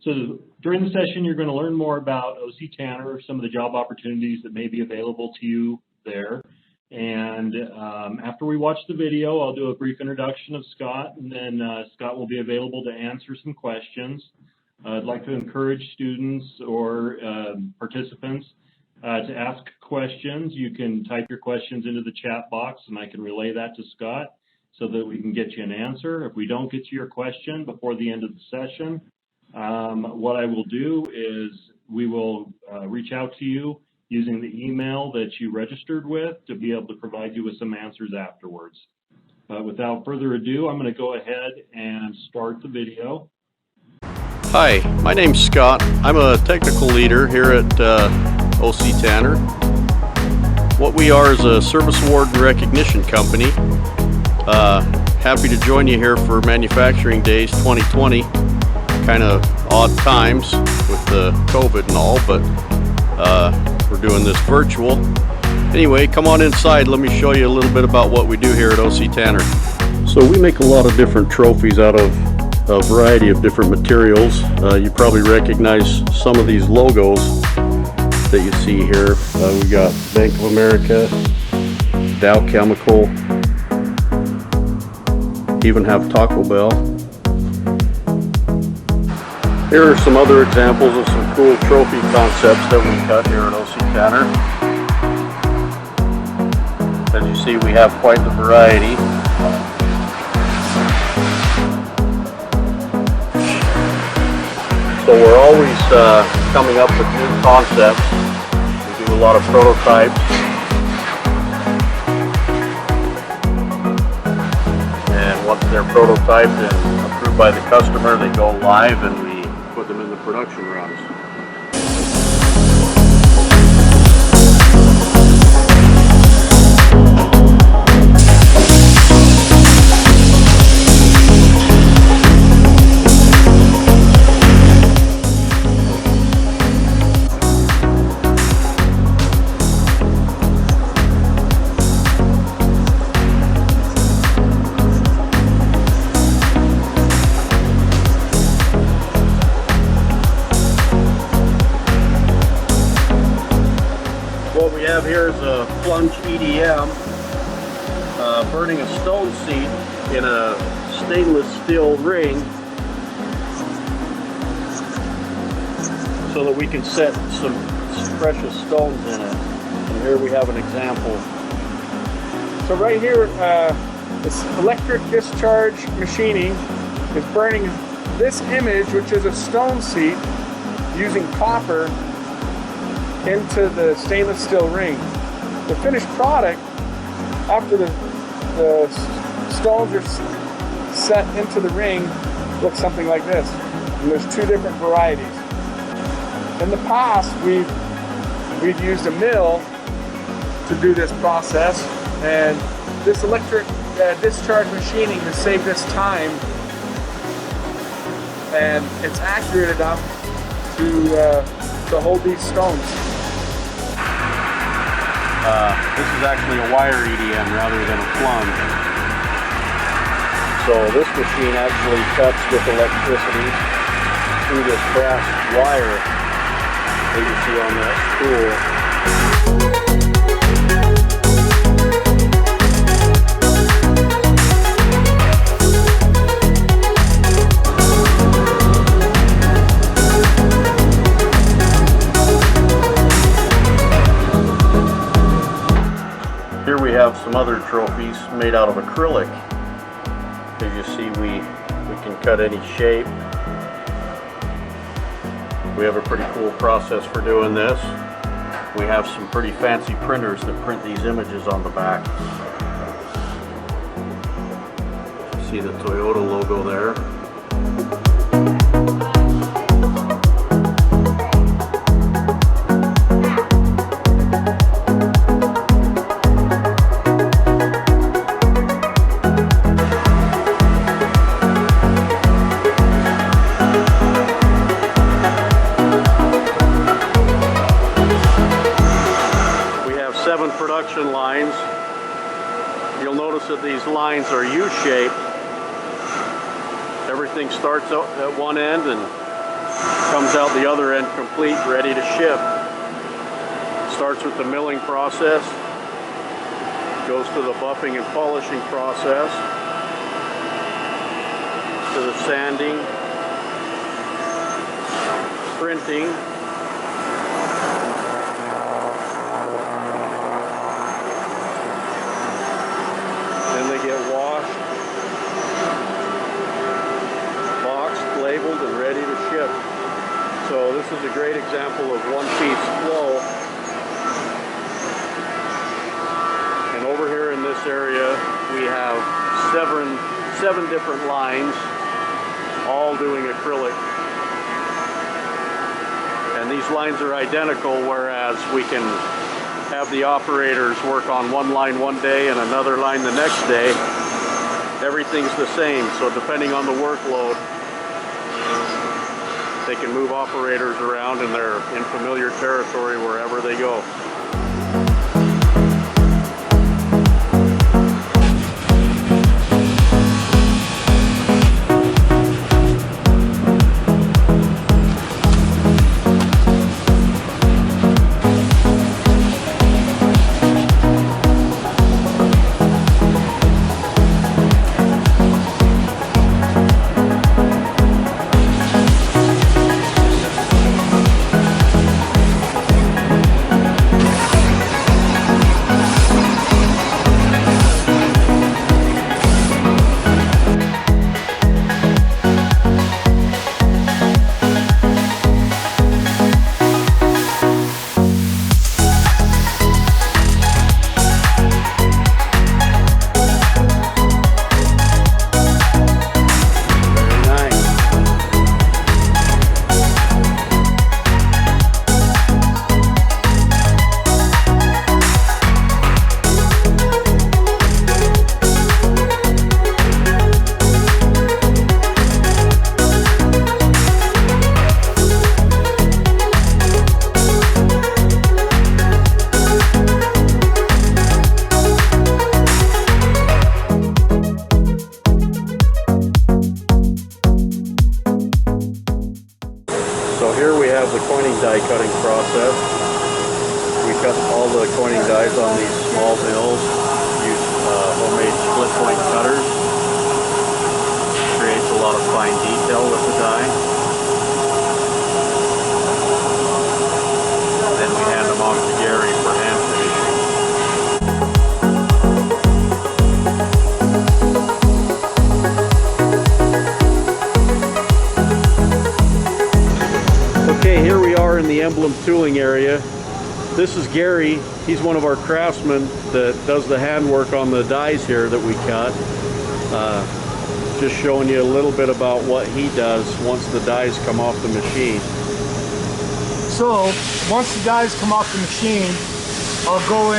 So during the session, you're going to learn more about OC Tanner, some of the job opportunities that may be available to you there. And after we watch the video, I'll do a brief introduction of Scott, and then Scott will be available to answer some questions. I'd like to encourage students or participants to ask questions. You can type your questions into the chat box, and I can relay that to Scott so that we can get you an answer. If we don't get to your question before the end of the session, what I will do is we will reach out to you using the email that you registered with to be able to provide you with some answers afterwards. But without further ado, I'm going to go ahead and start the video. Hi, my name's Scott. I'm a technical leader here at OC Tanner. What we are is a service award and recognition company. Happy to join you here for Manufacturing Days 2020. Kind of odd times with the COVID and all, but we're doing this virtual. Anyway, come on inside. Let me show you a little bit about what we do here at OC Tanner. So we make a lot of different trophies out of a variety of different materials. You probably recognize some of these logos that you see here. We got Bank of America, Dow Chemical, even have Taco Bell. Here are some other examples of some cool trophy concepts that we cut here at OC Tanner. As you see, we have quite the variety. So we're always coming up with new concepts. We do a lot of prototypes. And once they're prototyped and approved by the customer, they go live and we put them in the production runs. What we have here is a plunge EDM, burning a stone seat in a stainless steel ring so that we can set some precious stones in it. And here we have an example. So right here, this electric discharge machining is burning this image, which is a stone seat, using copper into the stainless steel ring. The finished product, after the stones are set into the ring, looks something like this. And there's two different varieties. In the past, we've used a mill to do this process, and this electric discharge machining has saved us time, and it's accurate enough to hold these stones. This is actually a wire EDM rather than a plunge. So this machine actually cuts with electricity through this brass wire that you see on that spool. Here we have some other trophies made out of acrylic. As you see, we can cut any shape. We have a pretty cool process for doing this. We have some pretty fancy printers that print these images on the back. See the Toyota logo there. Production lines. You'll notice that these lines are U-shaped. Everything starts out at one end and comes out the other end complete, ready to ship. Starts with the milling process, goes to the buffing and polishing process, to the sanding, printing, then they get washed, boxed, labeled, and ready to ship. So this is a great example of one-piece flow. And over here in this area, we have seven different lines, all doing acrylic. And these lines are identical, whereas we can have the operators work on one line one day and another line the next day. Everything's the same, so depending on the workload, they can move operators around and they're in familiar territory wherever they go. So here we have the coining die cutting process. We cut all the coining dies on these small mills, use homemade split point cutters. Creates a lot of fine detail with the die. Then we hand them off to Gary for hand finishing. Okay, here we are in the emblem tooling area. This is Gary. He's one of our craftsmen that does the handwork on the dies here that we cut. Just showing you a little bit about what he does once the dies come off the machine. So once the dies come off the machine, I'll go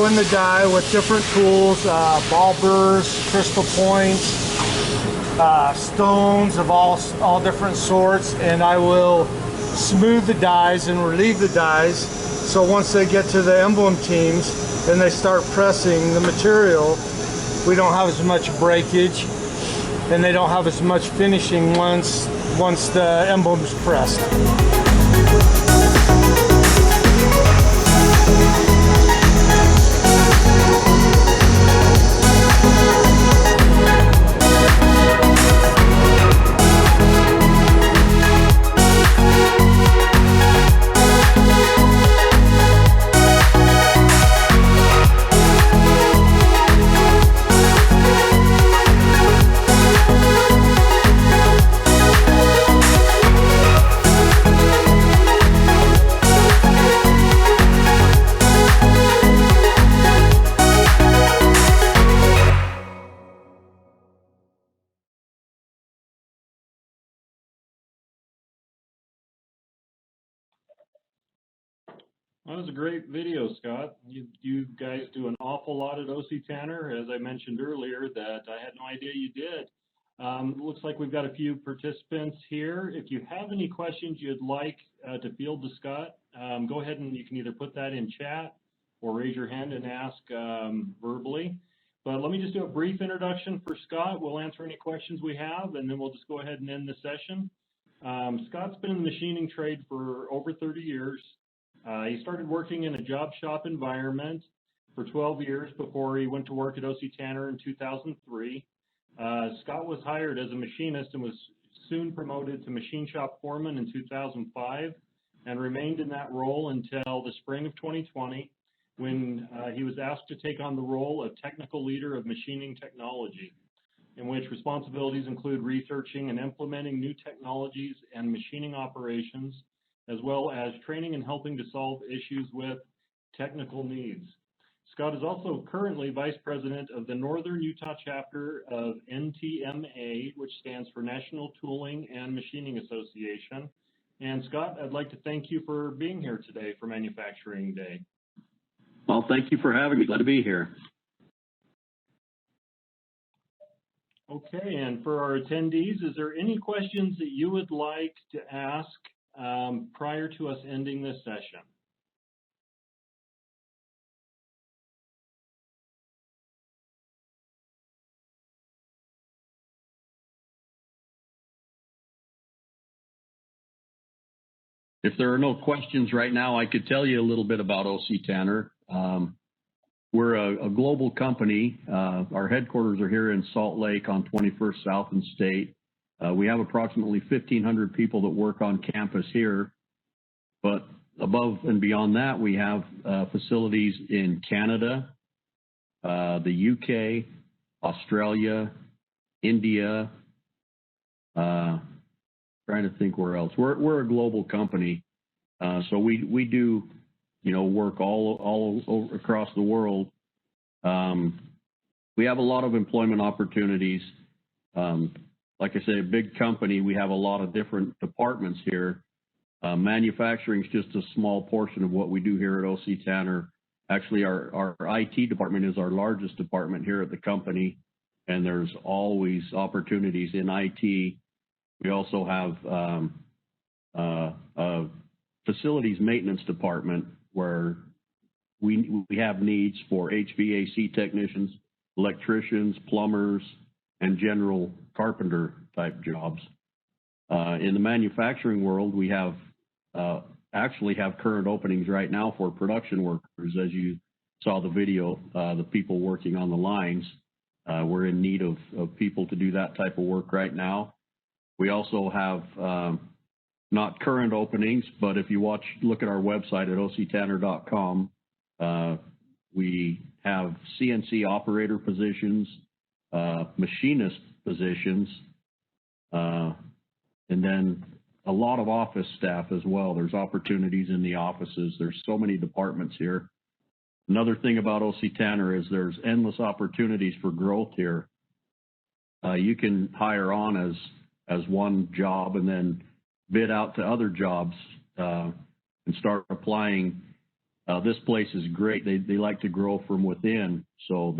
in the die with different tools, ball burrs, crystal points, stones of all different sorts, and I will smooth the dies and relieve the dies. So once they get to the emblem teams and they start pressing the material, we don't have as much breakage and they don't have as much finishing once the emblem's pressed. That was a great video, Scott. You guys do an awful lot at OC Tanner, as I mentioned earlier, that I had no idea you did. Looks like we've got a few participants here. If you have any questions you'd like to field to Scott, go ahead and you can either put that in chat or raise your hand and ask verbally. But let me just do a brief introduction for Scott. We'll answer any questions we have, and then we'll just go ahead and end the session. Scott's been in the machining trade for over 30 years. He started working in a job shop environment for 12 years before he went to work at OC Tanner in 2003. Scott was hired as a machinist and was soon promoted to machine shop foreman in 2005 and remained in that role until the spring of 2020 when he was asked to take on the role of technical leader of machining technology, in which responsibilities include researching and implementing new technologies and machining operations, as well as training and helping to solve issues with technical needs. Scott is also currently Vice President of the Northern Utah chapter of NTMA, which stands for National Tooling and Machining Association. And Scott, I'd like to thank you for being here today for Manufacturing Day. Well, thank you for having me. Glad to be here. Okay, and for our attendees, is there any questions that you would like to ask prior to us ending this session? If there are no questions right now, I could tell you a little bit about OC Tanner. We're a global company. Our headquarters are here in Salt Lake on 21st South and State. We have approximately 1,500 people that work on campus here. But above and beyond that, we have facilities in Canada, the UK, Australia, India, trying to think where else. We're a global company, so we do, work all over across the world. We have a lot of employment opportunities. Like I say, a big company. We have a lot of different departments here. Manufacturing is just a small portion of what we do here at OC Tanner. Actually, our IT department is our largest department here at the company, and there's always opportunities in IT. We also have a facilities maintenance department where we have needs for HVAC technicians, electricians, plumbers, and general carpenter type jobs. In the manufacturing world, we have actually have current openings right now for production workers. As you saw the video, the people working on the lines, we're in need of people to do that type of work right now. We also have not current openings, but if you look at our website at octanner.com, we have CNC operator positions, machinist positions, and then a lot of office staff as well. There's opportunities in the offices. There's so many departments here. Another thing about OC Tanner is there's endless opportunities for growth here. You can hire on as one job and then bid out to other jobs and start applying. This place is great. They like to grow from within. So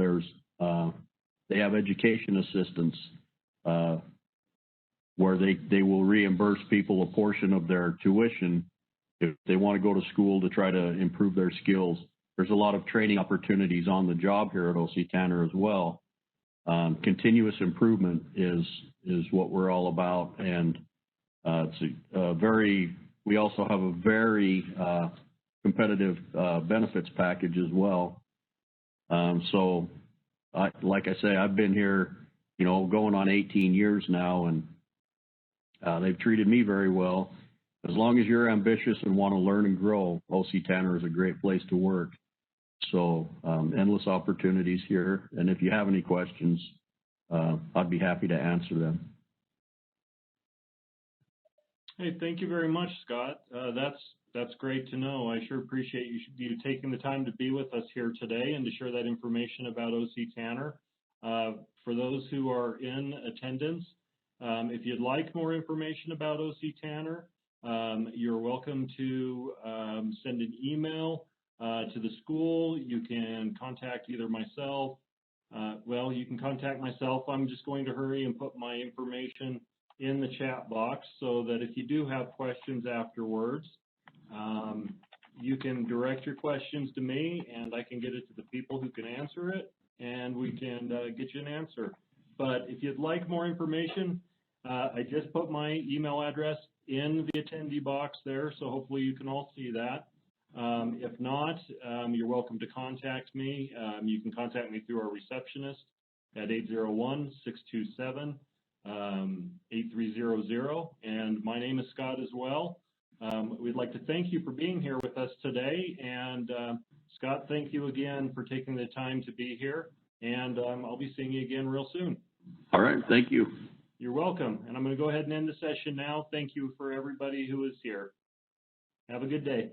they have education assistance where they will reimburse people a portion of their tuition if they want to go to school to try to improve their skills. There's a lot of training opportunities on the job here at OC Tanner as well. Continuous improvement is what we're all about, and we also have a very competitive benefits package as well. So, like I say, I've been here, going on 18 years now, and they've treated me very well. As long as you're ambitious and want to learn and grow, OC Tanner is a great place to work. So, endless opportunities here. And if you have any questions, I'd be happy to answer them. Hey, thank you very much, Scott. That's great to know. I sure appreciate you taking the time to be with us here today and to share that information about OC Tanner. For those who are in attendance, if you'd like more information about OC Tanner, you're welcome to send an email to the school. You can contact either myself. You can contact myself. I'm just going to hurry and put my information in the chat box so that if you do have questions afterwards, you can direct your questions to me and I can get it to the people who can answer it, and we can get you an answer. But if you'd like more information, I just put my email address in the attendee box there, so hopefully you can all see that. If not, you're welcome to contact me. You can contact me through our receptionist at 801-627-8300, and my name is Scott as well. We'd like to thank you for being here with us today, and Scott, thank you again for taking the time to be here, and I'll be seeing you again real soon. All right, thank you. You're welcome, and I'm going to go ahead and end the session now. Thank you for everybody who is here. Have a good day.